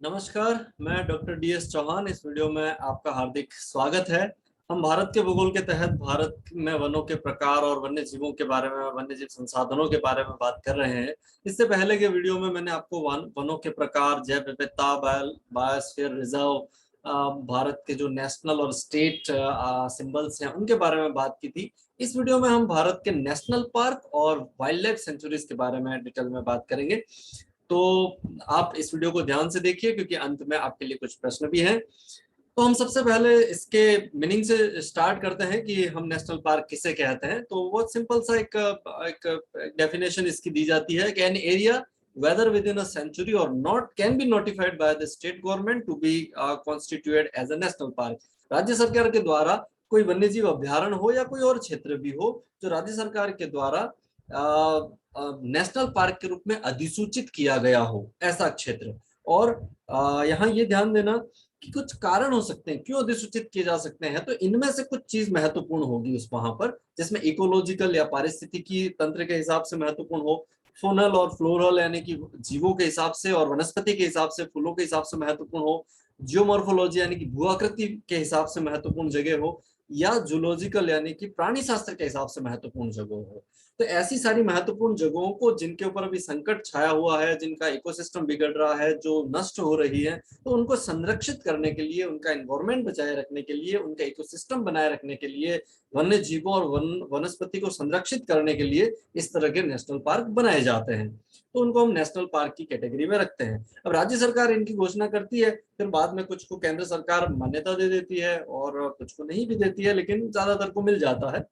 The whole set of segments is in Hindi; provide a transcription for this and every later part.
नमस्कार, मैं डॉक्टर DS चौहान। इस वीडियो में आपका हार्दिक स्वागत है। हम भारत के भूगोल के तहत भारत में वनों के प्रकार और वन्य जीवों के बारे में, वन्य जीव संसाधनों के बारे में बात कर रहे हैं। इससे पहले के वीडियो में मैंने आपको वनों के प्रकार, जैव विविधता, बायोस्फीयर रिजर्व, भारत के जो नेशनल और स्टेट सिंबल्स हैं उनके बारे में बात की थी। इस वीडियो में हम भारत के नेशनल पार्क और वाइल्ड लाइफ सेंचुरीज के बारे में डिटेल में बात करेंगे। तो आप इस वीडियो को ध्यान से देखिए क्योंकि अंत में आपके लिए कुछ प्रश्न भी हैं। तो हम सबसे पहले इसके मीनिंग से स्टार्ट करते हैं कि हम नेशनल पार्क किसे कहते हैं। तो बहुत सिंपल सा एक डेफिनेशन इसकी दी जाती है कि an area whether within a century or not can be notified by the state government to be constituted as a national park। राज्य सरकार के द्वारा कोई वन्यजीव अभ्यारण्य हो या कोई और क्षेत्र भी हो जो राज्य सरकार के द्वारा नेशनल पार्क के रूप में अधिसूचित किया गया हो, ऐसा क्षेत्र। और यहाँ ये ध्यान देना कि कुछ कारण हो सकते हैं क्यों अधिसूचित किए जा सकते हैं। तो इनमें से कुछ चीज महत्वपूर्ण होगी उस वहां पर, जिसमें इकोलॉजिकल या पारिस्थितिकी तंत्र के हिसाब से महत्वपूर्ण हो, फोनल और फ्लोरल यानी कि जीवों के हिसाब से और वनस्पति के हिसाब से, फूलों के हिसाब से महत्वपूर्ण हो, जियोमॉर्फोलॉजी यानी कि भू-आकृति के हिसाब से महत्वपूर्ण जगह हो, या जूलॉजिकल यानी कि प्राणी शास्त्र के हिसाब से महत्वपूर्ण जगह हो। तो ऐसी सारी महत्वपूर्ण जगहों को जिनके ऊपर अभी संकट छाया हुआ है, जिनका इकोसिस्टम बिगड़ रहा है, जो नष्ट हो रही है, तो उनको संरक्षित करने के लिए, उनका एनवायरमेंट बचाए रखने के लिए, उनका इकोसिस्टम बनाए रखने के लिए, वन्य जीवों और वनस्पति को संरक्षित करने के लिए इस तरह के नेशनल पार्क बनाए जाते हैं। तो उनको हम नेशनल पार्क की कैटेगरी में रखते हैं। अब राज्य सरकार इनकी घोषणा करती है, फिर बाद में कुछ को केंद्र सरकार मान्यता दे देती है और कुछ को नहीं भी देती है, लेकिन ज्यादातर को मिल जाता है।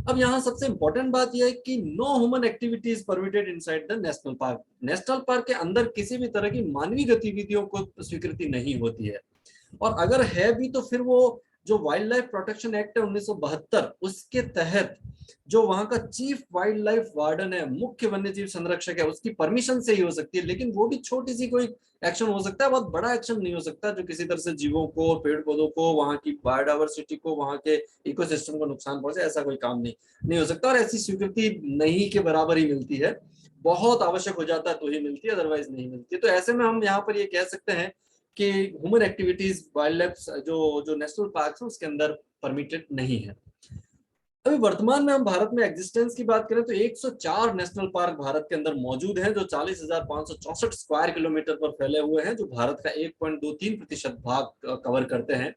अब यहाँ सबसे इंपॉर्टेंट बात यह है कि no human activities permitted inside the national park. National park के अंदर किसी भी तरह की मानवीय गतिविधियों को स्वीकृति नहीं होती है, और अगर है भी तो फिर वो जो वाइल्ड लाइफ प्रोटेक्शन एक्ट है 1972 उसके तहत जो वहां का चीफ वाइल्ड लाइफ वार्डन है, मुख्य वन्यजीव संरक्षक है, उसकी परमिशन से ही हो सकती है। लेकिन वो भी छोटी सी कोई एक्शन हो सकता है, बहुत बड़ा एक्शन नहीं हो सकता जो किसी तरह से जीवों को, पेड़ पौधों को, वहां की बायोडायवर्सिटी को, वहां के इकोसिस्टम को नुकसान पहुंचे, ऐसा कोई काम नहीं हो सकता। और ऐसी स्वीकृति नहीं के बराबर ही मिलती है, बहुत आवश्यक हो जाता है तो ही मिलती है, अदरवाइज नहीं मिलती। तो ऐसे में हम यहाँ पर ये कह सकते हैं कि ह्यूमन एक्टिविटीज वाइल्ड लाइफ जो नेशनल पार्क है उसके अंदर परमिटेड नहीं है। अभी वर्तमान में हम भारत में एग्जिस्टेंस की बात करें तो 104 नेशनल पार्क भारत के अंदर मौजूद हैं, जो 40,564 स्क्वायर किलोमीटर पर फैले हुए हैं, जो भारत का 1.23% भाग कवर करते हैं।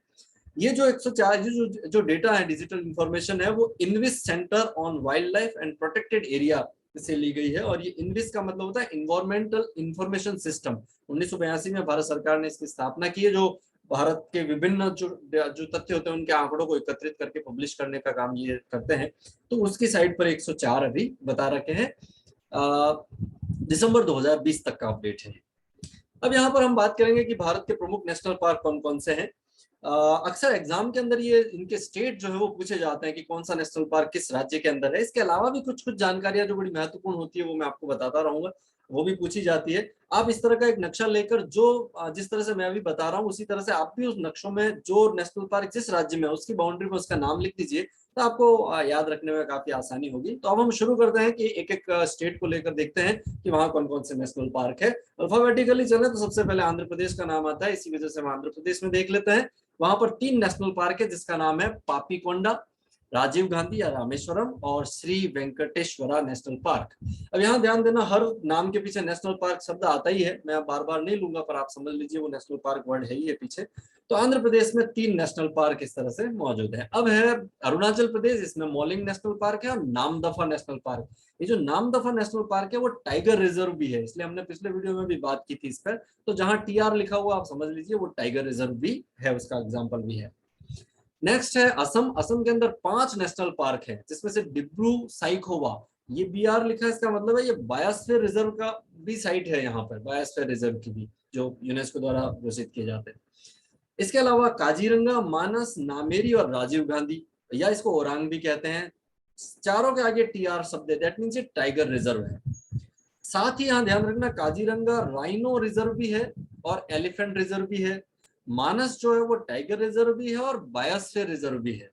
ये जो 104 जो डेटा है, डिजिटल इंफॉर्मेशन है, वो ENVIS centre on wildlife and protected area से ली गई है। और ये इनविस का मतलब होता है इन्वायरमेंटल इंफॉर्मेशन सिस्टम। 1982 में भारत सरकार ने इसकी स्थापना की है, जो भारत के विभिन्न जो तथ्य होते हैं उनके आंकड़ों को एकत्रित करके पब्लिश करने का काम ये करते हैं। तो उसकी साइट पर 104 अभी बता रखे हैं। दिसंबर 2020 तक का अपडेट है। अब यहाँ पर हम बात करेंगे कि भारत के प्रमुख नेशनल पार्क कौन कौन से हैं। अक्सर एग्जाम के अंदर ये इनके स्टेट जो है वो पूछे जाते हैं कि कौन सा नेशनल पार्क किस राज्य के अंदर है। इसके अलावा भी कुछ कुछ जानकारियां जो बड़ी महत्वपूर्ण होती है वो मैं आपको बताता रहूंगा, वो भी पूछी जाती है। आप इस तरह का एक नक्शा लेकर, जो जिस तरह से मैं अभी बता रहा हूँ उसी तरह से आप भी उस नक्शों में जो नेशनल पार्क जिस राज्य में उसकी बाउंड्री में उसका नाम लिख दीजिए, तो आपको याद रखने में काफी आसानी होगी। तो अब हम शुरू करते हैं कि एक एक स्टेट को लेकर देखते हैं कि वहां कौन कौन से नेशनल पार्क है। अल्फाबेटिकली चले तो सबसे पहले आंध्र प्रदेश का नाम आता है, इसी वजह से हम आंध्र प्रदेश में देख लेते हैं। वहां पर 3 नेशनल पार्क है, जिसका नाम है पापीकोंडा, राजीव गांधी या रामेश्वरम और श्री वेंकटेश्वरा नेशनल पार्क। अब यहाँ ध्यान देना, हर नाम के पीछे नेशनल पार्क शब्द आता ही है, मैं बार बार नहीं लूंगा पर आप समझ लीजिए वो नेशनल पार्क वर्ड है ही है पीछे। तो आंध्र प्रदेश में 3 नेशनल पार्क इस तरह से मौजूद है। अब है अरुणाचल प्रदेश, इसमें मौलिंग नेशनल पार्क है और नामदफा नेशनल पार्क। ये जो नामदफा नेशनल पार्क है वो टाइगर रिजर्व भी है, इसलिए हमने पिछले वीडियो में भी बात की थी इस पर। तो जहां TR लिखा हुआ आप समझ लीजिए वो टाइगर रिजर्व भी है, उसका एग्जाम्पल भी है। नेक्स्ट है असम। असम के अंदर 5 नेशनल पार्क है, जिसमें से डिब्रू साइखोवा, ये BR लिखा है, इसका मतलब है ये बायोस्फीयर रिजर्व का भी साइट है, यहाँ पर बायोस्फीयर रिजर्व की भी, जो यूनेस्को द्वारा घोषित किए जाते हैं। इसके अलावा काजीरंगा, मानस, नामेरी और राजीव गांधी, या इसको ओरांग भी कहते हैं, चारों के आगे TR शब्द है, दैट मींस ये टाइगर रिजर्व है। साथ ही यहाँ ध्यान रखना, काजीरंगा राइनो रिजर्व भी है और एलिफेंट रिजर्व भी है। मानस जो है वो टाइगर रिजर्व भी है और बायोस्फीयर रिजर्व भी है।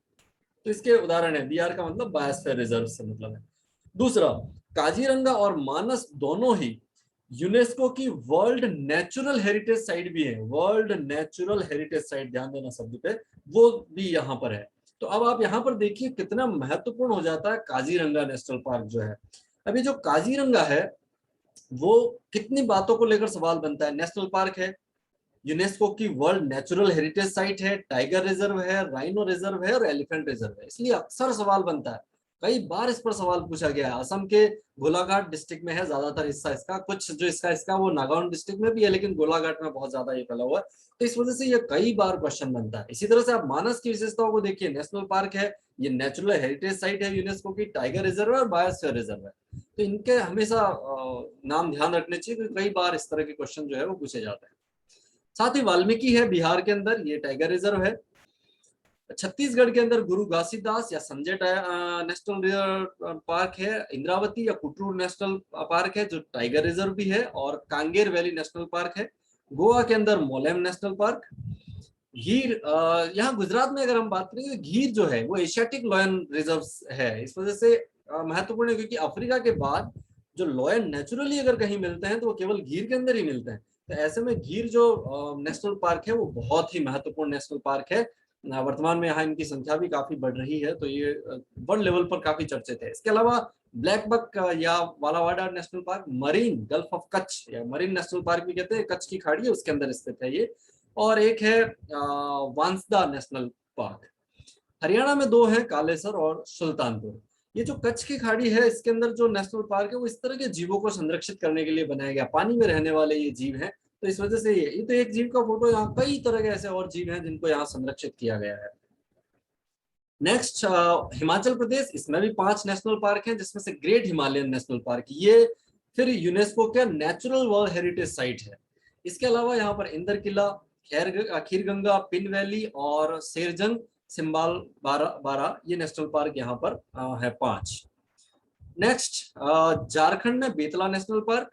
तो इसके उदाहरण है, BR का मतलब बायोस्फीयर रिजर्व से मतलब है। दूसरा, काजीरंगा और मानस दोनों ही यूनेस्को की वर्ल्ड नेचुरल हेरिटेज साइट भी है, वर्ल्ड नेचुरल हेरिटेज साइट, ध्यान देना शब्द पे, वो भी यहाँ पर है। तो अब आप यहाँ पर देखिए कितना महत्वपूर्ण हो जाता है काजीरंगा नेशनल पार्क जो है। अभी जो काजीरंगा है वो कितनी बातों को लेकर सवाल बनता है। नेशनल पार्क है, यूनेस्को की वर्ल्ड नेचुरल हेरिटेज साइट है, टाइगर रिजर्व है, राइनो रिजर्व है और एलिफेंट रिजर्व है। इसलिए अक्सर सवाल बनता है, कई बार इस पर सवाल पूछा गया है। असम के गोलाघाट डिस्ट्रिक्ट में है ज्यादातर हिस्सा इसका, कुछ जो इसका वो नागालैंड डिस्ट्रिक्ट में भी है, लेकिन गोलाघाट में बहुत ज्यादा ये फैला हुआ है। तो इस वजह से ये कई बार क्वेश्चन बनता है। इसी तरह से आप मानस की विशेषताओं को देखिए, नेशनल पार्क है, ये नेचुरल हेरिटेज साइट है यूनेस्को की, टाइगर रिजर्व है और बायोस्फीयर रिजर्व है। तो इनके हमेशा नाम ध्यान रखने चाहिए, क्योंकि कई बार इस तरह के क्वेश्चन जो है वो पूछे जाते हैं। साथ ही वाल्मीकि है बिहार के अंदर, ये टाइगर रिजर्व है। छत्तीसगढ़ के अंदर गुरु घासीदास या संजय नेशनल रिजर्व पार्क है। इंद्रावती या कुटरू नेशनल पार्क है जो टाइगर रिजर्व भी है, और कांगेर वैली नेशनल पार्क है। गोवा के अंदर मोलेम नेशनल पार्क। गीर, यहाँ गुजरात में अगर हम बात करें तो गीर जो है वो एशियाटिक लॉयन रिजर्व है। इस वजह से महत्वपूर्ण है, क्योंकि अफ्रीका के बाद जो लॉयन नेचुरली अगर कहीं मिलते हैं तो वो केवल गीर के अंदर ही मिलते हैं। तो ऐसे में गीर जो नेशनल पार्क है वो बहुत ही महत्वपूर्ण नेशनल पार्क है। वर्तमान में यहाँ इनकी संख्या भी काफी बढ़ रही है, तो ये वर्ल्ड लेवल पर काफी चर्चित है। इसके अलावा ब्लैक बक या Velavadar national park, marine gulf of Kutch या मरीन नेशनल पार्क भी कहते हैं, कच्छ की खाड़ी है उसके अंदर स्थित है ये। और एक है वांसदा नेशनल पार्क। हरियाणा में दो हैं, कालेसर और सुल्तानपुर। ये जो कच्छ की खाड़ी है इसके अंदर जो नेशनल पार्क है वो इस तरह के जीवों को संरक्षित करने के लिए बनाया गया, पानी में रहने वाले ये जीव हैं। तो इस वजह से ये तो एक जीव का फोटो, यहाँ कई तरह के ऐसे और जीव हैं जिनको यहाँ संरक्षित किया गया है। नेक्स्ट हिमाचल प्रदेश, इसमें भी 5 नेशनल पार्क हैं, जिसमें से ग्रेट हिमालयन नेशनल पार्क ये फिर यूनेस्को का नेचुरल वर्ल्ड हेरिटेज साइट है। इसके अलावा यहाँ पर इंदर किला, खीरगंगा, पिन वैली और शेरजंग सिंबाल बारा ये नेशनल पार्क यहाँ पर है 5। नेक्स्ट झारखंड में बेतला नेशनल पार्क।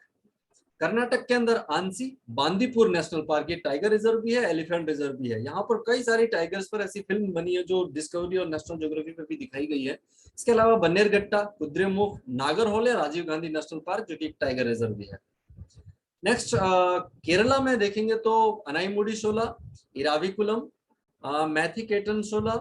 कर्नाटक के अंदर आंसी बांदीपुर नेशनल पार्क, ये टाइगर रिजर्व भी है, एलिफेंट रिजर्व भी है। यहाँ पर कई सारी टाइगर्स पर ऐसी फिल्म बनी है जो डिस्कवरी और नेशनल ज्योग्राफी पर भी दिखाई गई है। इसके अलावा बन्नेरघट्टा, कुद्रेमुख, नागरहोल, राजीव गांधी नेशनल पार्क जो कि एक टाइगर रिजर्व भी है। नेक्स्ट केरला में देखेंगे तो अनाईमुडी शोला, इराविकुलम, मैथिकेटन शोला,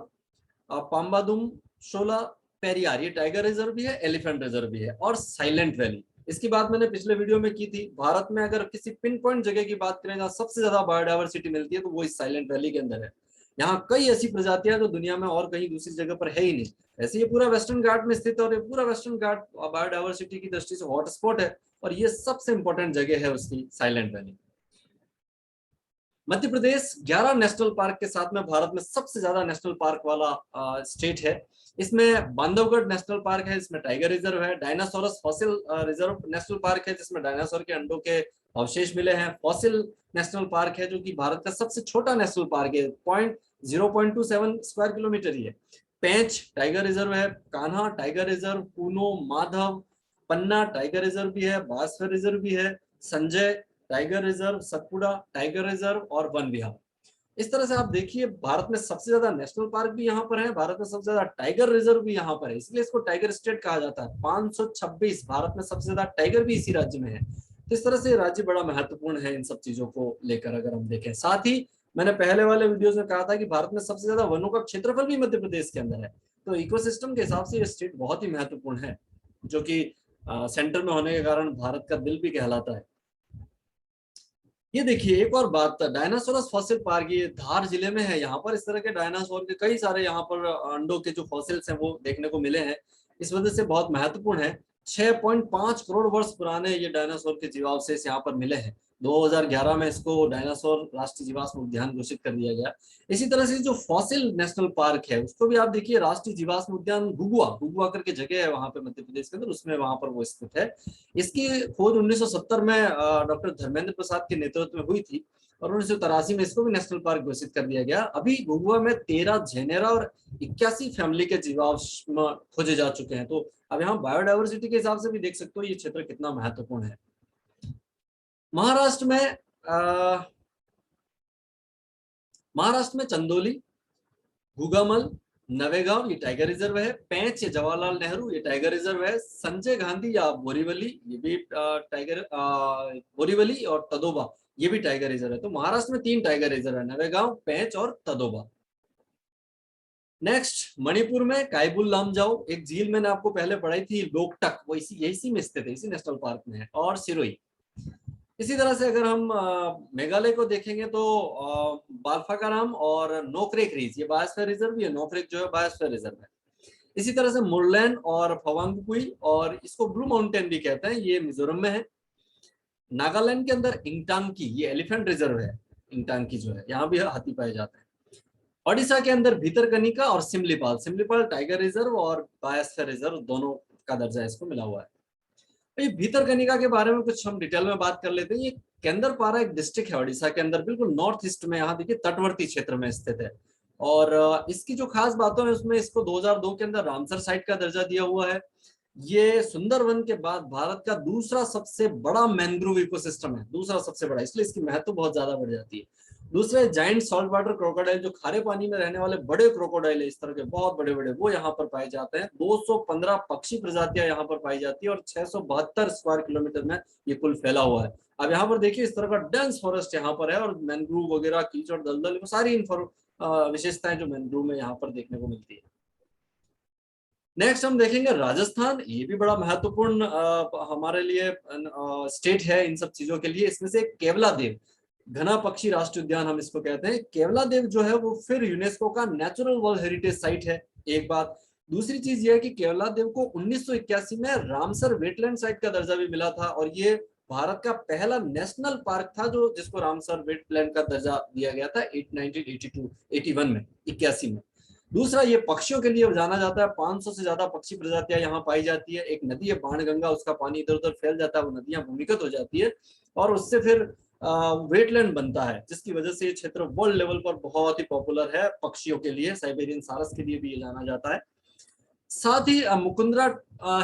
पाम्बादुम शोला, पेरियार ये टाइगर रिजर्व भी है, एलिफेंट रिजर्व भी है। और साइलेंट वैली, इसकी बात मैंने पिछले वीडियो में की थी। भारत में अगर किसी पिन पॉइंट जगह की बात करें जहाँ सबसे ज्यादा बायोडायवर्सिटी मिलती है तो वो इस साइलेंट वैली के अंदर है। यहाँ कई ऐसी प्रजातियां जो दुनिया में और कहीं दूसरी जगह पर है ही नहीं। ऐसे ये पूरा वेस्टर्न घाट में स्थित है, और ये पूरा वेस्टर्न घाट बायोडायवर्सिटी की दृष्टि से हॉटस्पॉट है, और ये सबसे इंपॉर्टेंट जगह है उसकी, silent valley. Madhya Pradesh 11 national park के साथ में भारत में सबसे ज्यादा नेशनल पार्क वाला स्टेट है। इसमें बांधवगढ़ नेशनल पार्क है, इसमें टाइगर रिजर्व है। Dinosaurs fossil reserve national park है, जिसमें डायनासोर के अंडों के अवशेष मिले हैं। फॉसिल नेशनल पार्क है जो कि भारत का सबसे छोटा नेशनल पार्क है, 0.27 स्क्वायर किलोमीटर ही है। पेंच टाइगर रिजर्व है, कान्हा टाइगर रिजर्व, कूनो, माधव, पन्ना टाइगर रिजर्व भी है, बांसवाड़ा रिजर्व भी है, Sanjay tiger reserve, Satpura tiger reserve और वन विहार। इस तरह से आप देखिए भारत में सबसे ज्यादा नेशनल पार्क भी यहाँ पर है, भारत में सबसे ज्यादा टाइगर रिजर्व भी यहाँ पर है, इसलिए इसको टाइगर स्टेट कहा जाता है। 526 भारत में सबसे ज्यादा टाइगर भी इसी राज्य में है। तो इस तरह से राज्य बड़ा महत्वपूर्ण है इन सब चीजों को लेकर अगर हम देखें। साथ ही मैंने पहले वाले वीडियोस में कहा था कि भारत में सबसे ज्यादा वनों का क्षेत्रफल भी मध्य प्रदेश के अंदर है। तो इकोसिस्टम के हिसाब से ये स्टेट बहुत ही महत्वपूर्ण है, जो कि सेंटर में होने के कारण भारत का दिल भी कहलाता है। ये देखिए एक और बात, डायनासोरस फॉसिल पार्क ये धार जिले में है। यहाँ पर इस तरह के डायनासोर के कई सारे यहाँ पर अंडों के जो फॉसिल्स हैं वो देखने को मिले हैं। इस वजह से बहुत महत्वपूर्ण है। 6.5 करोड़ वर्ष पुराने ये डायनासोर के जीवावशेष यहाँ पर मिले हैं। 2011 में इसको डायनासोर राष्ट्रीय जीवाश्म उद्यान घोषित कर दिया गया। इसी तरह से जो फॉसिल नेशनल पार्क है उसको भी आप देखिए, राष्ट्रीय जीवाश्म उद्यान घुगुआ करके जगह है वहां पे मध्य प्रदेश के अंदर, उसमें वहां पर वो स्थित है। इसकी खोज 1970 में डॉक्टर धर्मेंद्र प्रसाद के नेतृत्व में हुई थी, और 1983 में इसको भी नेशनल पार्क घोषित कर दिया गया। अभी घुगुआ में 13 झेनेरा और 81 फैमिली के जीवाश्म खोजे जा चुके हैं। तो अब यहाँ बायोडायवर्सिटी के हिसाब से भी देख सकते हो ये क्षेत्र कितना महत्वपूर्ण है। महाराष्ट्र में चंदोली, घुगामल, नवेगांव ये टाइगर रिजर्व है, पेंच ये जवाहरलाल नेहरू ये टाइगर रिजर्व है, संजय गांधी या बोरीवली ये भी टाइगर बोरीवली और तदोबा ये भी टाइगर रिजर्व है। तो महाराष्ट्र में 3 टाइगर रिजर्व है, नवेगांव, पेंच और तदोबा। नेक्स्ट मणिपुर में कायबुल लामजाओ, एक झील मैंने आपको पहले पढ़ाई थी लोकटक, वो इसी में स्थित है, इसी नेशनल पार्क में है, और सिरोही। इसी तरह से अगर हम मेघालय को देखेंगे तो बाल्फाकाराम और नोकरेक रीज ये बायोस्फीयर रिजर्व भी है, नोकरेक जो है बायोस्फीयर रिजर्व है। इसी तरह से मुरलैंड और फवांगपुई, और इसको ब्लू माउंटेन भी कहते हैं, ये मिजोरम में है। नागालैंड के अंदर इंगटांकी ये एलिफेंट रिजर्व है, इंगटांकी जो है यहाँ भी हाथी पाए जाते हैं। ओडिशा के अंदर भीतरकनिका और सिमलीपाल, सिमलीपाल टाइगर रिजर्व और बायोस्फीयर रिजर्व दोनों का दर्जा इसको मिला हुआ है। ये भीतरकनिका के बारे में कुछ हम डिटेल में बात कर लेते हैं। ये केंद्रपारा एक डिस्ट्रिक्ट है ओडिशा के अंदर, बिल्कुल नॉर्थ ईस्ट में, यहाँ देखिए तटवर्ती क्षेत्र में स्थित है। और इसकी जो खास बातों है उसमें इसको 2002 के अंदर रामसर साइट का दर्जा दिया हुआ है। ये सुंदरवन के बाद भारत का दूसरा सबसे बड़ा मैंग्रोव इकोसिस्टम है, दूसरा सबसे बड़ा, इसलिए इसकी महत्व बहुत ज्यादा बढ़ जाती है। दूसरे जाइंट सॉल्ट वाटर क्रोकोडाइल, जो खारे पानी में रहने वाले बड़े क्रोकोडाइल है, इस तरह के बहुत बड़े बड़े, वो यहाँ पर पाए जाते हैं। 215 पक्षी प्रजातियां यहाँ पर पाई जाती है और 672 स्क्वायर किलोमीटर में ये कुल फैला हुआ है। अब यहाँ पर देखिए इस तरह का डेंस फॉरेस्ट यहाँ पर है, और मैंग्रोव वगैरह, कीचड़, दलदल, वो सारी विशेषताएं जो मैंग्रोव में यहाँ पर देखने को मिलती है। नेक्स्ट हम देखेंगे राजस्थान, ये भी बड़ा महत्वपूर्ण हमारे लिए स्टेट है इन सब चीजों के लिए। इसमें से केवला देव घना पक्षी राष्ट्रीय उद्यान हम इसको कहते हैं। केवला देव जो है वो फिर यूनेस्को का नेचुरल वर्ल्ड हेरिटेज साइट है, एक बात। दूसरी चीज ये है कि केवला देव को 1981 में रामसर वेटलैंड साइट का दर्जा भी मिला था, और ये भारत का पहला नेशनल पार्क था जो जिसको रामसर वेटलैंड का दर्जा दिया गया था 1981 में, 81 में। दूसरा, ये पक्षियों के लिए जाना जाता है, 500 से ज्यादा पक्षी प्रजातियां यहाँ पाई जाती है। एक नदी है बाणगंगा, उसका पानी इधर उधर फैल जाता है, वो नदियां भूमिगत हो जाती है और उससे फिर वेटलैंड बनता है, जिसकी वजह से ये क्षेत्र वर्ल्ड लेवल पर बहुत ही पॉपुलर है पक्षियों के लिए। साइबेरियन सारस के लिए भी ये जाना जाता है। साथ ही मुकुंदरा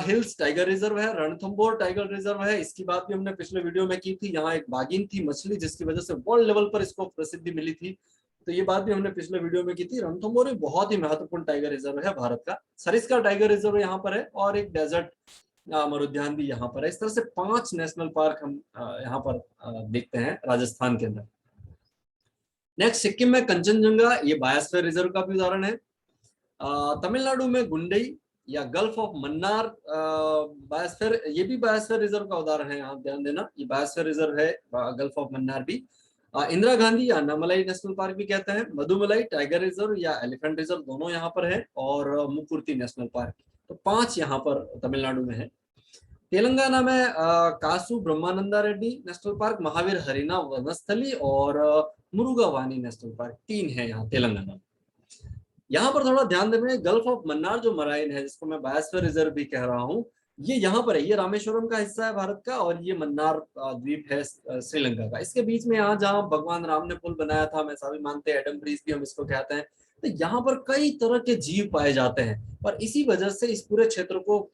हिल्स टाइगर रिजर्व है, रणथंबोर टाइगर रिजर्व है, इसकी बात भी हमने पिछले वीडियो में की थी। यहाँ एक बागिन थी मछली, जिसकी वजह से वर्ल्ड लेवल पर इसको प्रसिद्धि मिली थी, तो ये बात भी हमने पिछले वीडियो में की थी। रणथंबोर बहुत ही महत्वपूर्ण टाइगर रिजर्व है भारत का। सरिस्का टाइगर रिजर्व यहाँ पर है, और एक डेजर्ट मरुद्यान भी यहाँ पर है। इस तरह से 5 नेशनल पार्क हम यहाँ पर देखते हैं राजस्थान के अंदर। नेक्स्ट सिक्किम में कंचनजंगा, ये बायोस्फीयर रिजर्व का भी उदाहरण है। तमिलनाडु में गुंडई या गल्फ ऑफ मन्नार बायोस्फीयर, ये भी बायोस्फीयर रिजर्व का उदाहरण है, यहाँ ध्यान देना, ये बायोस्फीयर रिजर्व है गल्फ ऑफ मन्नार भी। इंदिरा गांधी या अन्नामलाई नेशनल पार्क भी कहते हैं। मधुमलाई टाइगर रिजर्व या एलिफेंट रिजर्व दोनों यहाँ पर है, और मुकुर्ती नेशनल पार्क, तो 5 यहाँ पर तमिलनाडु में है। तेलंगाना में कासू ब्रह्मानंदा रेड्डी नेशनल पार्क, महावीर हरिना वनस्थली और मुरुगावानी नेशनल पार्क, 3 है यहाँ तेलंगाना में। यहाँ पर थोड़ा ध्यान देना, गल्फ ऑफ मन्नार जो मराइन है, जिसको मैं बायोस्फीयर रिजर्व भी कह रहा हूँ, ये यहाँ पर है, ये रामेश्वरम का हिस्सा है भारत का, और ये मन्नार द्वीप है श्रीलंका का। इसके बीच में यहाँ जहाँ भगवान राम ने पुल बनाया था, हम ऐसा भी मानते हैं, एडम ब्रिज भी हम इसको कहते हैं। तो यहाँ पर कई तरह के जीव पाए जाते हैं, और इसी वजह से इस पूरे क्षेत्र को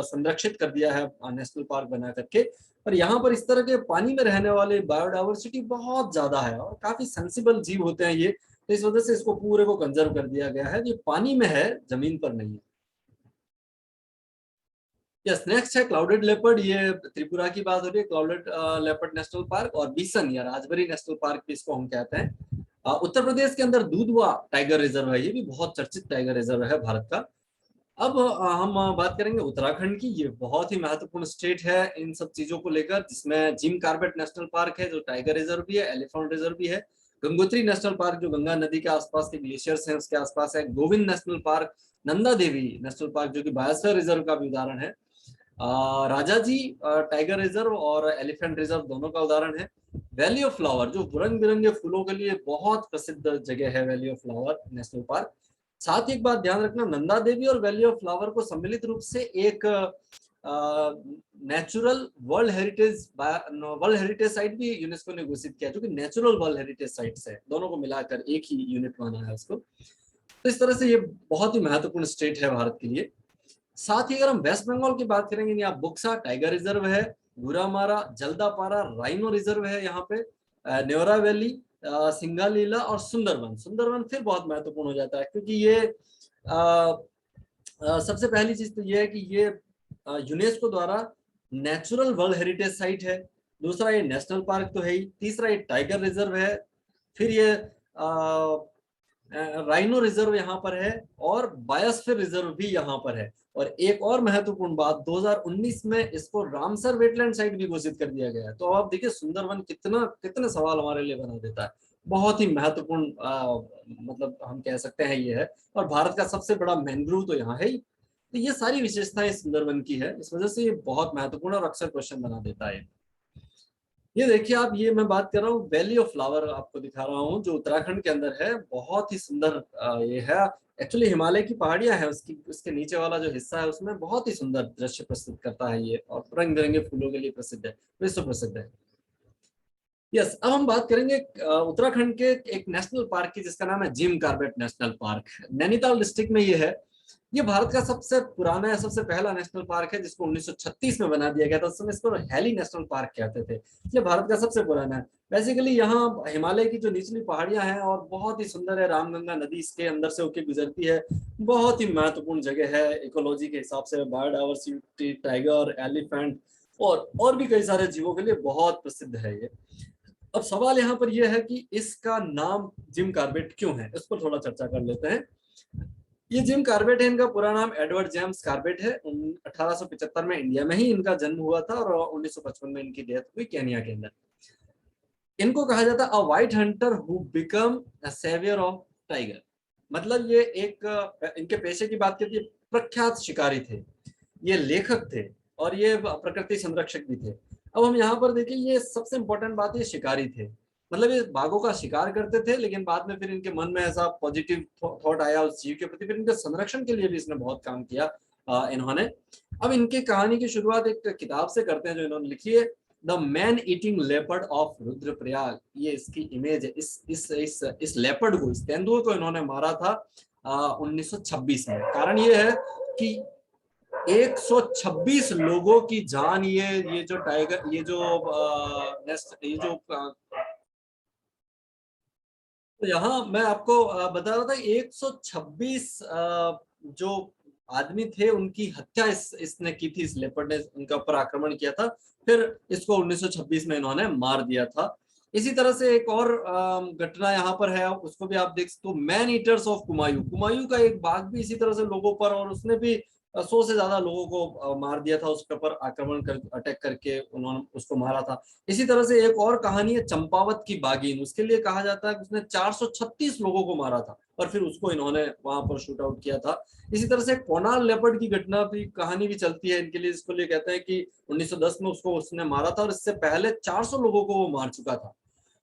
संरक्षित कर दिया है नेशनल पार्क बना करके। और यहाँ पर इस तरह के पानी में रहने वाले बायोडाइवर्सिटी बहुत ज्यादा है, और काफी सेंसिबल जीव होते हैं ये, तो इस वजह से इसको पूरे को कंजर्व कर दिया गया है। ये पानी में है, जमीन पर नहीं है। यस, नेक्स्ट है क्लाउडेड लेपर्ड, ये त्रिपुरा की बात हो रही है, क्लाउडेड लेपर्ड नेशनल पार्क, और बिसन या राजबरी नेशनल पार्क भी इसको हम कहते हैं। उत्तर प्रदेश के अंदर दूधवा टाइगर रिजर्व है, ये भी बहुत चर्चित टाइगर रिजर्व है भारत का। अब हम बात करेंगे उत्तराखंड की, ये बहुत ही महत्वपूर्ण स्टेट है इन सब चीजों को लेकर, जिसमें जिम कार्बेट नेशनल पार्क है जो टाइगर रिजर्व भी है, एलिफेंट रिजर्व भी है। गंगोत्री नेशनल पार्क जो गंगा नदी के आसपास के ग्लेशियर्स हैं उसके आसपास है। Govind national park, Nanda Devi national park जो कि बायोस्फीयर रिजर्व का भी उदाहरण है। राजाजी टाइगर रिजर्व और एलिफेंट रिजर्व दोनों का उदाहरण है। वैली ऑफ फ्लावर जो रंग बिरंगे फूलों के लिए बहुत प्रसिद्ध जगह है, valley of flower national park. साथ ही एक बात ध्यान रखना, नंदा देवी और वैली ऑफ फ्लावर को सम्मिलित रूप से एक नेचुरल वर्ल्ड हेरिटेज साइट भी यूनेस्को ने घोषित किया, जो कि नेचुरल वर्ल्ड हेरिटेज साइट्स है, दोनों को मिलाकर एक ही यूनिट माना है उसको। तो इस तरह से ये बहुत ही महत्वपूर्ण स्टेट है भारत के लिए। साथ ही अगर हम वेस्ट बंगाल की बात करेंगे, यहाँ बुक्सा टाइगर रिजर्व है, गुरामारा, जल्दापारा राइनो रिजर्व है, यहाँ पे नेवरा वैली, सिंगालीला और सुंदरवन। सुंदरवन फिर बहुत महत्वपूर्ण हो जाता है, क्योंकि ये सबसे पहली चीज तो ये है कि ये यूनेस्को द्वारा नेचुरल वर्ल्ड हेरिटेज साइट है। दूसरा, ये नेशनल पार्क तो है ही। तीसरा, ये टाइगर रिजर्व है। फिर ये राइनो रिजर्व यहाँ पर है और बायोस्फीयर रिजर्व भी यहाँ पर है। और एक और महत्वपूर्ण बात, 2019 में इसको रामसर वेटलैंड साइट भी घोषित कर दिया गया है। तो आप देखिए सुंदरवन कितना कितने सवाल हमारे लिए बना देता है। बहुत ही महत्वपूर्ण मतलब हम कह सकते हैं ये है। और भारत का सबसे बड़ा मैंग्रोव तो यहाँ है ही। तो ये सारी विशेषताएं सुंदरवन की है, इस वजह से ये बहुत महत्वपूर्ण और अक्सर क्वेश्चन बना देता है। ये देखिए आप, ये मैं बात कर रहा हूँ वैली ऑफ फ्लावर आपको दिखा रहा हूँ, जो उत्तराखंड के अंदर है। बहुत ही सुंदर ये है। एक्चुअली हिमालय की पहाड़ियां हैं, उसके नीचे वाला जो हिस्सा है उसमें बहुत ही सुंदर दृश्य प्रस्तुत करता है ये, और रंग बिरंगे फूलों के लिए प्रसिद्ध है, विश्व प्रसिद्ध है। यस, अब हम बात करेंगे उत्तराखंड के एक नेशनल पार्क की, जिसका नाम है Jim Corbett national park. Nainital district में ये है। ये भारत का सबसे पुराना या सबसे पहला नेशनल पार्क है, जिसको 1936 में बना दिया गया था। उस समय इसको हैली नेशनल पार्क कहते थे। ये भारत का सबसे पुराना है। बेसिकली यहाँ हिमालय की जो निचली पहाड़ियां हैं और बहुत ही सुंदर है। रामगंगा नदी इसके अंदर से होकर गुजरती है। बहुत ही महत्वपूर्ण जगह है इकोलॉजी के हिसाब से। बायोडायवर्सिटी, टाइगर, एलिफेंट और भी कई सारे जीवों के लिए बहुत प्रसिद्ध है ये। अब सवाल यहाँ पर यह है कि इसका नाम जिम कॉर्बेट क्यों है, इस पर थोड़ा चर्चा कर लेते हैं। ये जिम कॉर्बेट है, इनका पूरा नाम एडवर्ड जेम्स कॉर्बेट है। 1875 में इंडिया में ही इनका जन्म हुआ था और 1955 में इनकी डेथ हुई केन्या के अंदर। इनको कहा जाता है a white hunter who become a saviour of tiger. मतलब ये एक इनके पेशे की बात करती है, प्रख्यात शिकारी थे, ये लेखक थे और ये प्रकृति संरक्षक भी थे। अब हम यहाँ पर देखिए, ये सबसे इंपॉर्टेंट बात, ये शिकारी थे। मतलब ये बाघों का शिकार करते थे, लेकिन बाद में फिर इनके मन में ऐसा पॉजिटिव थॉट आया उस जीव के प्रति, फिर इनके संरक्षण के लिए भी इसने बहुत काम किया इन्होंने। अब इनकी कहानी की शुरुआत एक किताब से करते हैं जो इन्होंने लिखी है, the man eating leopard of Rudraprayag. ये इसकी इमेज है। इस लेपर्ड को, इस तेंदुए को इन्होंने मारा था 1926 में। कारण ये है कि 126 लोगों की जान ये जो टाइगर, ये जो ये जो तो यहाँ मैं आपको बता रहा था 126 जो आदमी थे उनकी हत्या इसने की थी। इस लेपर्ड ने उनके ऊपर आक्रमण किया था, फिर इसको 1926 में इन्होंने मार दिया था। इसी तरह से एक और घटना यहाँ पर है, उसको भी आप देख सकते हो। Man eaters of Kumaon, Kumaon का एक बाघ भी इसी तरह से लोगों पर, और उसने भी 100 से ज्यादा लोगों को मार दिया था। उसके ऊपर आक्रमण कर अटैक करके उन्होंने उसको मारा था। इसी तरह से एक और कहानी है चंपावत की बाघिन। उसके लिए कहा जाता है कि उसने 436 लोगों को मारा था और फिर उसको इन्होंने वहां पर शूट आउट किया था। इसी तरह से कोणार्क लेपर्ड की घटना भी, कहानी भी चलती है इनके लिए। इसको लिए कहते हैं कि 1910 में उसको उसने मारा था और इससे पहले 400 लोगों को वो मार चुका था।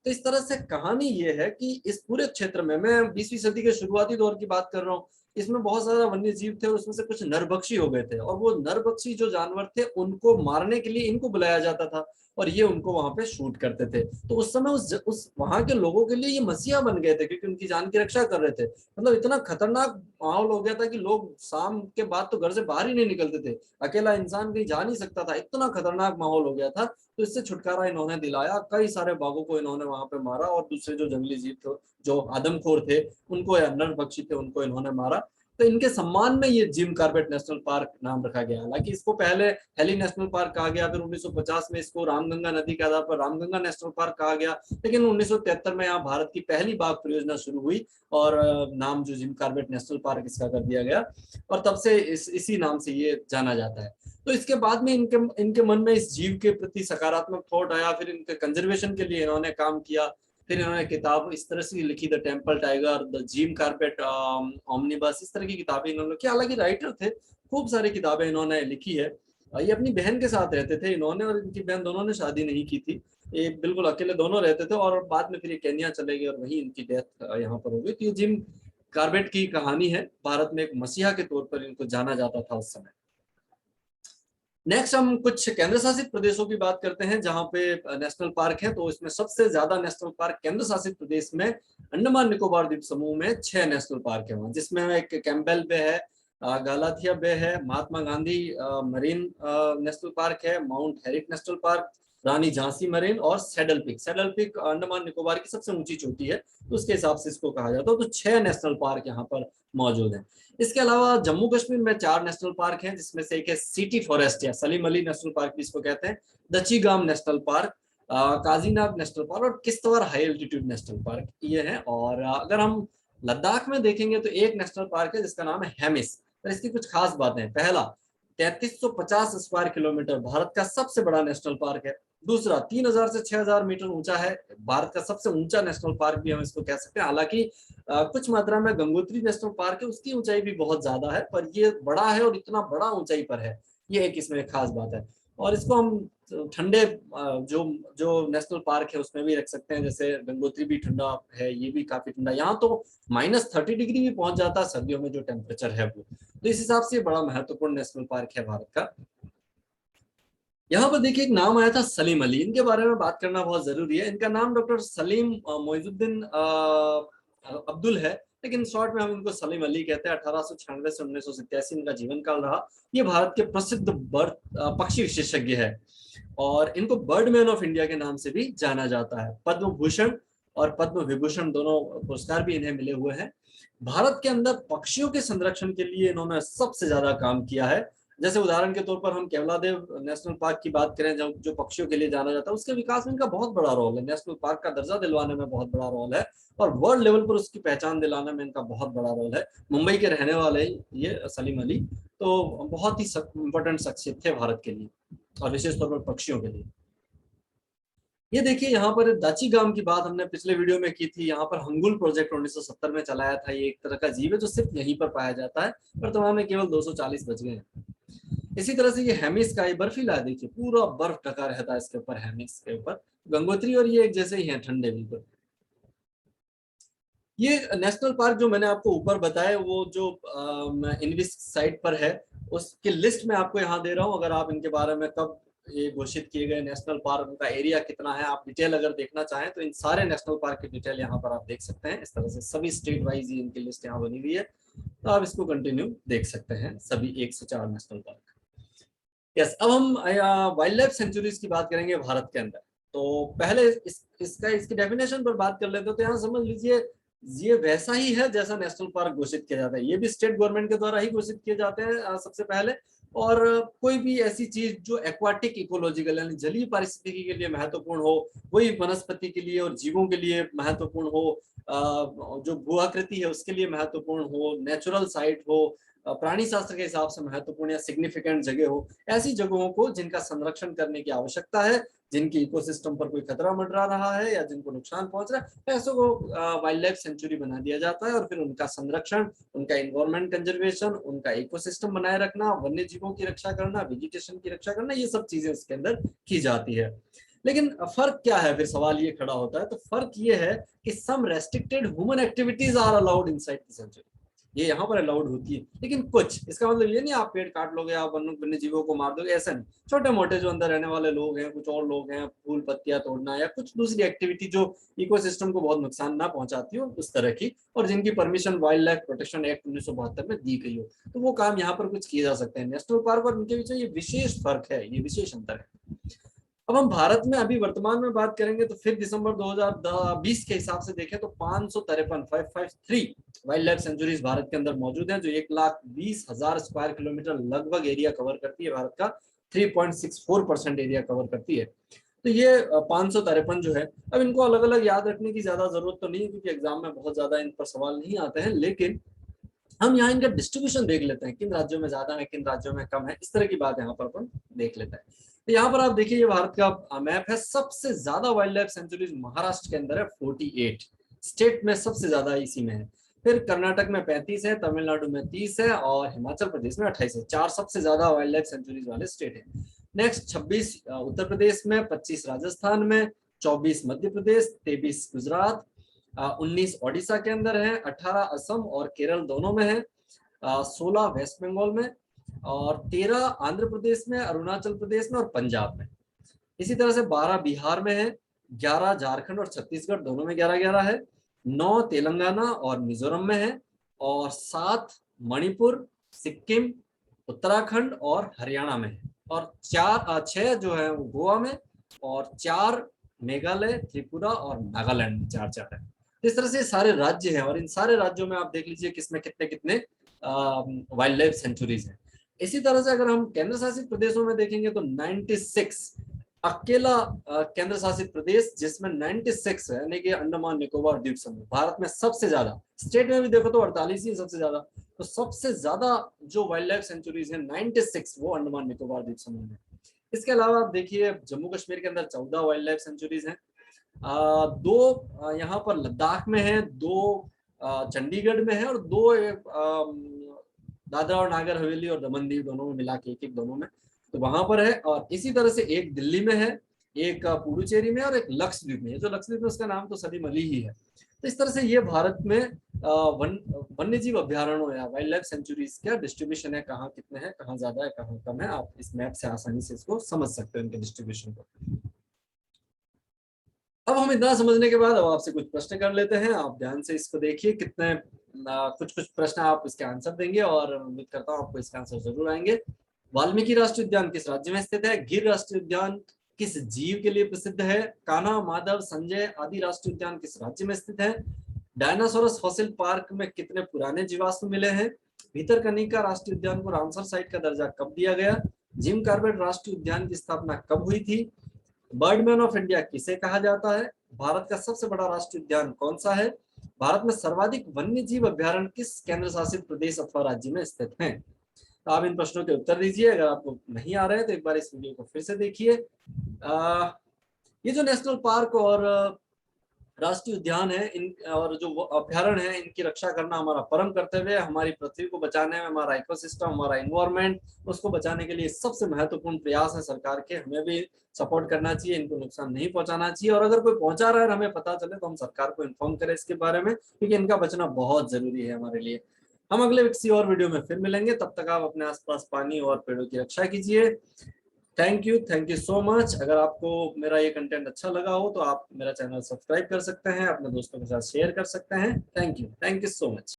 तो इस तरह से कहानी ये है कि इस पूरे क्षेत्र में, मैं 20वीं सदी के शुरुआती दौर की बात कर रहा हूँ, इसमें बहुत सारे वन्य जीव थे और उसमें से कुछ नरभक्षी हो गए थे। और वो नरभक्षी जो जानवर थे उनको मारने के लिए इनको बुलाया जाता था और ये उनको वहां पे शूट करते थे। तो उस समय उस वहां के लोगों के लिए ये मसीहा बन गए थे, क्योंकि उनकी जान की रक्षा कर रहे थे। मतलब इतना खतरनाक माहौल हो गया था कि लोग शाम के बाद तो घर से बाहर ही नहीं निकलते थे। अकेला इंसान कहीं जा नहीं सकता था, इतना खतरनाक माहौल हो गया था। तो इससे छुटकारा इन्होंने दिलाया। कई सारे बाघों को इन्होंने वहां पे मारा और दूसरे जो जंगली जीव थे, जो आदमखोर थे, उनको, या नरभक्षी थे, उनको इन्होंने मारा। तो इनके सम्मान में ये जिम कॉर्बेट नेशनल पार्क नाम रखा गया। हालांकि इसको पहले हेली नेशनल पार्क कहा गया, फिर 1950 में इसको रामगंगा नदी के आधार पर रामगंगा नेशनल पार्क कहा गया। लेकिन 1973 में यहाँ भारत की पहली बाघ परियोजना शुरू हुई और नाम जो जिम कॉर्बेट नेशनल पार्क इसका कर दिया गया, और तब से इसी नाम से ये जाना जाता है। तो इसके बाद में इनके मन में इस जीव के प्रति सकारात्मक थॉट आया। फिर इनके कंजर्वेशन के लिए इन्होंने काम किया। फिर इन्होंने किताब इस तरह से लिखी, the temple tiger, the Jim Corbett omnibus, इस तरह की किताबें इन्होंने लिखी। हालांकि राइटर थे, खूब सारी किताबें इन्होंने लिखी है। ये अपनी बहन के साथ रहते थे इन्होंने, और इनकी बहन, दोनों ने शादी नहीं की थी। ये बिल्कुल अकेले दोनों रहते थे और बाद में फिर ये केन्या चले गए और वहीं इनकी डेथ यहाँ पर हो गई। तो ये जिम कार्बेट की कहानी है। भारत में एक मसीहा के तौर पर इनको जाना जाता था उस समय। नेक्स्ट हम कुछ केंद्र शासित प्रदेशों की बात करते हैं जहां पे नेशनल पार्क है। तो इसमें सबसे ज्यादा नेशनल पार्क केंद्र शासित प्रदेश में अंडमान निकोबार द्वीप समूह में 6 नेशनल पार्क है वहां, जिसमें एक कैंपबेल बे है, गालाथिया बे है, Mahatma Gandhi marine national park है, माउंट हेरिट नेशनल पार्क, रानी झांसी मरीन और saddle peak. Saddle peak Andaman Nicobar की सबसे ऊंची चोटी है, तो उसके हिसाब से इसको कहा जाता है। तो 6 नेशनल पार्क यहाँ पर मौजूद हैं। इसके अलावा जम्मू कश्मीर में 4 नेशनल पार्क हैं, जिसमें से एक है सिटी फॉरेस्ट या सलीम अली नेशनल पार्क भी इसको कहते हैं, Dachigam national park, Kazinag national park और Kishtwar high altitude national park ये है। और अगर हम लद्दाख में देखेंगे तो एक नेशनल पार्क है जिसका नाम है हेमिस। और इसकी कुछ खास बातें हैं। पहला, 3350 स्क्वायर किलोमीटर, भारत का सबसे बड़ा नेशनल पार्क है। दूसरा, 3000 से 6000 मीटर ऊंचा है, भारत का सबसे ऊंचा नेशनल पार्क भी हम इसको कह सकते हैं। हालांकि कुछ मात्रा में गंगोत्री नेशनल पार्क है, उसकी ऊंचाई भी बहुत ज्यादा है, पर ये बड़ा है और इतना बड़ा ऊंचाई पर है, ये एक इसमें खास बात है। और इसको हम ठंडे जो जो नेशनल पार्क है उसमें भी रख सकते हैं, जैसे गंगोत्री भी ठंडा है, ये भी काफी ठंडा, यहाँ तो -30 डिग्री भी पहुंच जाता है सर्दियों में जो टेम्परेचर है वो। तो इस हिसाब से बड़ा महत्वपूर्ण नेशनल पार्क है भारत का। यहाँ पर देखिए एक नाम आया था सलीम अली, इनके बारे में बात करना बहुत जरूरी है। इनका नाम डॉक्टर सलीम मोइजुद्दीन अब्दुल है, लेकिन शॉर्ट में हम इनको सलीम अली कहते हैं। 1896 से 1987 इनका जीवन काल रहा। ये भारत के प्रसिद्ध पक्षी विशेषज्ञ है और इनको बर्ड मैन ऑफ इंडिया के नाम से भी जाना जाता है। पद्म भूषण और पद्म विभूषण दोनों पुरस्कार भी इन्हें मिले हुए हैं। भारत के अंदर पक्षियों के संरक्षण के लिए इन्होंने सबसे ज्यादा काम किया है। जैसे उदाहरण के तौर पर हम केवलादेव नेशनल पार्क की बात करें, जो पक्षियों के लिए जाना जाता है, उसके विकास में इनका बहुत बड़ा रोल है। नेशनल पार्क का दर्जा दिलवाने में बहुत बड़ा रोल है और वर्ल्ड लेवल पर उसकी पहचान दिलाने में इनका बहुत बड़ा रोल है। मुंबई के रहने वाले ये सलीम अली, तो बहुत ही इंपॉर्टेंट शख्सियत थे भारत के लिए और विशेष तौर पर पक्षियों के लिए। ये देखिए यहाँ पर दाचीगाम की बात हमने पिछले वीडियो में की थी। यहाँ पर हंगुल प्रोजेक्ट 1970 में चलाया था। ये एक तरह का जीव है जो सिर्फ यहीं पर पाया जाता है, वर्तमान में केवल 240 बच गए हैं। इसी तरह से ये हेमिस का, ये बर्फीला है, देखिए पूरा बर्फ ढका रहता है इसके ऊपर, हेमिस के ऊपर। गंगोत्री और ये एक जैसे ही हैं, ठंडे बिल्कुल। ये नेशनल पार्क जो मैंने आपको ऊपर बताया, वो जो इनविस साइट पर है, उसकी लिस्ट में आपको यहाँ दे रहा हूँ। अगर आप इनके बारे में कब ये घोषित किए गए नेशनल पार्क, उनका एरिया कितना है, आप डिटेल अगर देखना चाहें तो इन सारे नेशनल पार्क की डिटेल यहाँ पर आप देख सकते हैं। इस तरह से सभी स्टेट वाइज ही इनकी लिस्ट यहाँ बनी हुई है, तो आप इसको कंटिन्यू देख सकते हैं, सभी 1 से 4 नेशनल पार्क। यस, अब हम वाइल्ड लाइफ सेंचुरीज की बात करेंगे भारत के अंदर। तो पहले इसकी डेफिनेशन पर बात कर लेते हैं। तो यहाँ समझ लीजिए ये वैसा ही है जैसा नेशनल पार्क घोषित किया जाता है। ये भी स्टेट गवर्नमेंट के द्वारा ही घोषित किए जाते हैं सबसे पहले। और कोई भी ऐसी चीज जो एक्वाटिक इकोलॉजिकल यानी जलीय पारिस्थितिकी के लिए महत्वपूर्ण हो, वही वनस्पति के लिए और जीवों के लिए महत्वपूर्ण हो, जो भू आकृति है उसके लिए महत्वपूर्ण हो, नेचुरल साइट हो, प्राणी शास्त्र के हिसाब से महत्वपूर्ण या सिग्निफिकेंट जगह हो, ऐसी जगहों को जिनका संरक्षण करने की आवश्यकता है, जिनकी इकोसिस्टम पर कोई खतरा मंडरा रहा है या जिनको नुकसान पहुंच रहा है, ऐसों को वाइल्ड लाइफ सेंचुरी बना दिया जाता है। और फिर उनका संरक्षण, उनका इन्वायरमेंट कंजर्वेशन, उनका इकोसिस्टम बनाए रखना, वन्य जीवों की रक्षा करना, वेजिटेशन की रक्षा करना, ये सब चीजें इसके अंदर की जाती है। लेकिन फर्क क्या है, फिर सवाल ये खड़ा होता है। तो फर्क ये है कि some restricted human activities are allowed inside the sanctuary, ये यहाँ पर अलाउड होती है। लेकिन कुछ, इसका मतलब ये नहीं आप पेड़ काट लोगे, आप वन्य जीवों को मार दोगे, ऐसा नहीं। छोटे मोटे जो अंदर रहने वाले लोग हैं, कुछ और लोग हैं, फूल पत्तियां तोड़ना या कुछ दूसरी एक्टिविटी जो इकोसिस्टम को बहुत नुकसान ना पहुंचाती हो, उस तरह की, और जिनकी permission wild life protection act 1972 में दी गई हो, तो वो काम यहाँ पर कुछ किए जा सकते हैं। नेशनल पार्क और उनके बीच ये विशेष फर्क है, ये विशेष अंतर है। अब हम भारत में अभी वर्तमान में बात करेंगे तो फिर दिसंबर 2020 के हिसाब से देखें तो 553 वाइल्ड लाइफ सेंचुरीज भारत के अंदर मौजूद हैं, जो 1,20,000 स्क्वायर किलोमीटर लगभग एरिया कवर करती है। भारत का 3.64% एरिया कवर करती है। तो ये 553 जो है, अब इनको अलग अलग याद रखने की ज्यादा जरूरत तो नहीं है, क्योंकि एग्जाम में बहुत ज्यादा इन पर सवाल नहीं आते हैं। लेकिन हम यहाँ इनका डिस्ट्रीब्यूशन देख लेते हैं, किन राज्यों में ज्यादा है, किन राज्यों में कम है, इस तरह की बात यहाँ पर अपन देख लेते हैं। तो यहाँ पर आप देखिए, ये भारत का मैप है। सबसे ज्यादा वाइल्ड लाइफ सेंचुरीज महाराष्ट्र के अंदर है, 48 स्टेट में सबसे ज्यादा इसी में है। फिर कर्नाटक में 35 है, तमिलनाडु में 30 है और हिमाचल प्रदेश में 28 है। 4 सबसे ज्यादा वाइल्ड लाइफ सेंचुरीज वाले स्टेट है। नेक्स्ट 26 उत्तर प्रदेश में, 25 राजस्थान में, 24 मध्य प्रदेश, 23 गुजरात, 19 ओडिशा के अंदर है, 18 असम और केरल दोनों में है, 16 वेस्ट बंगाल में और 13 आंध्र प्रदेश में, अरुणाचल प्रदेश में और पंजाब में। इसी तरह से 12 बिहार में है, 11 झारखंड और छत्तीसगढ़ दोनों में 11-11 है, 9 तेलंगाना और मिजोरम में है और 7 मणिपुर, सिक्किम, उत्तराखंड और हरियाणा में है और 6 जो है वो गोवा में और 4 मेघालय, त्रिपुरा और नागालैंड में 4 है। इस तरह से सारे राज्य हैं और इन सारे राज्यों में आप देख लीजिए किसमें कितने कितने वाइल्ड लाइफ सेंचुरीज हैं। इसी तरह से अगर हम केंद्र शासित प्रदेशों में देखेंगे तो 96 अकेला केंद्र शासित प्रदेश जिसमें 96 है, यानी कि अंडमान निकोबार द्वीप समूह। भारत में सबसे ज्यादा, स्टेट में भी देखो तो 48 ही सबसे ज्यादा, तो सबसे ज्यादा जो वाइल्ड लाइफ सेंचुरीज है 96 वो अंडमान निकोबार द्वीप समूह में। इसके अलावा आप देखिए जम्मू कश्मीर के अंदर 14 वाइल्ड लाइफ सेंचुरीज हैं। 2 यहाँ पर लद्दाख में है, 2 चंडीगढ़ में है और 2 दादरा और नागर हवेली और दमन दीव दोनों में मिला के एक दोनों में, तो वहां पर है। और इसी तरह से एक दिल्ली में है, एक पुडुचेरी में और एक लक्षद्वीप में है। जो लक्षद्वीप में उसका नाम तो सलीम अली ही है। तो इस तरह से ये भारत में वन्य जीव अभ्यारण्यों या वाइल्ड लाइफ सेंचुरीज का डिस्ट्रीब्यूशन है, कहाँ कितने हैं, कहाँ ज्यादा है, कहाँ कम है। आप इस मैप से आसानी से इसको समझ सकते हो, इनके डिस्ट्रीब्यूशन को। अब हम इतना समझने के बाद अब आपसे कुछ प्रश्न कर लेते हैं। आप ध्यान से इसको देखिए, कितने कुछ प्रश्न आप इसके आंसर देंगे और उम्मीद करता हूँ आपको इसके आंसर जरूर आएंगे। वाल्मीकि राष्ट्रीय उद्यान किस राज्य में स्थित है? गिर राष्ट्रीय उद्यान किस जीव के लिए प्रसिद्ध है? कान्हा, माधव, संजय आदि राष्ट्रीय उद्यान किस राज्य में स्थित है? डायनासोरस फॉसिल पार्क में कितने पुराने जीवाश्म मिले हैं? भितरकनिका राष्ट्रीय उद्यान को रामसर साइट का दर्जा कब दिया गया? जिम कॉर्बेट राष्ट्रीय उद्यान की स्थापना कब हुई थी? बर्डमैन ऑफ इंडिया किसे कहा जाता है? भारत का सबसे बड़ा राष्ट्रीय उद्यान कौन सा है? भारत में सर्वाधिक वन्य जीव अभ्यारण्य किस केंद्र शासित प्रदेश अथवा राज्य में स्थित हैं? तो आप इन प्रश्नों के उत्तर दीजिए। अगर आपको नहीं आ रहे हैं तो एक बार इस वीडियो को फिर से देखिए। ये जो नेशनल पार्क और राष्ट्रीय उद्यान है इन और जो अभ्यारण्य है, इनकी रक्षा करना हमारा परम कर्तव्य है। हमारी पृथ्वी को बचाने में, हमारा इकोसिस्टम, हमारा एनवायरनमेंट, उसको बचाने के लिए सबसे महत्वपूर्ण प्रयास है सरकार के। हमें भी सपोर्ट करना चाहिए, इनको नुकसान नहीं पहुंचाना चाहिए। और अगर कोई पहुंचा रहा है और हमें पता चले तो हम सरकार को इन्फॉर्म करें इसके बारे में, क्योंकि इनका बचना बहुत जरूरी है हमारे लिए। हम अगले किसी और वीडियो में फिर मिलेंगे, तब तक आप अपने आसपास पानी और पेड़ों की रक्षा कीजिए। Thank you so much. अगर आपको मेरा ये कंटेंट अच्छा लगा हो तो आप मेरा चैनल सब्सक्राइब कर सकते हैं, अपने दोस्तों के साथ शेयर कर सकते हैं। Thank you so much.